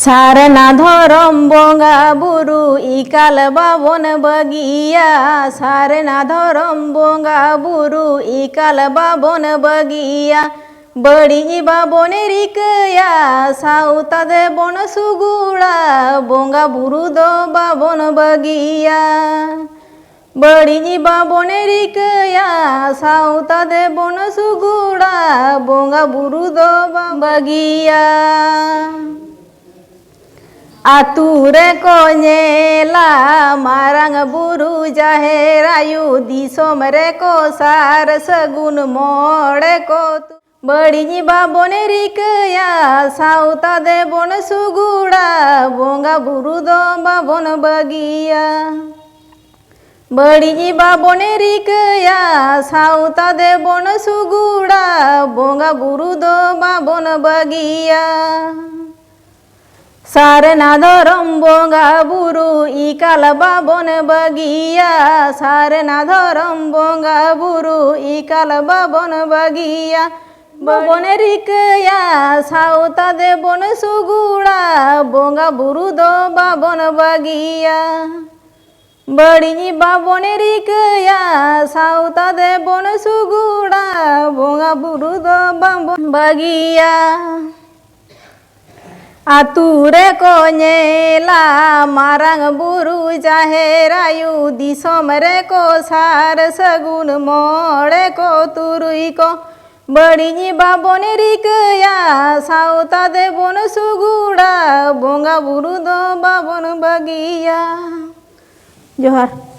सारना धरम बंगा बुरु इकाल बाबन बगिया सारना धरम बंगा बुरु इकाल बाबन बगिया बड़ी बाबन रिकया साउता दे बन सुगुड़ा बंगा बुरु दो बाबन बगिया बड़ी बाबन रिकया साउता दे बन सुगुड़ा बंगा बुरु दो बगिया आतुरे को नेला मारंग बुरु जाहेर आयु दिसोम रे को सार सगुन मोड़े को बड़ी बाबन रिकया साउता दे बन सुगुड़ा बंगा बुरु दो बाबन बगिया बड़ी बाबन रिकया साउता दे बन सुगुड़ा बंगा बुरु दो बाबन बगिया सारना धरम बंगा बुरु इकाल बाबन बगिया सारना धरम बंगा बुरु इकाल बाबन बगिया बाबन रिकया साउता दे बन सुगुड़ा बंगा बुरु दो बाबन बगिया बड़ी बाबन रिकया साउता दे बन सुगुड़ा बंगा बुरु दो बाबन बगिया आतुरे को नेला मारंग बुरु जाहेर आयु दिसोम रे को सार सगुन मोड़े को तुरुई को बड़ी बाबन रिकया साउता दे बन सुगुड़ा बंगा बुरु दो बाबन बगिया जोहार।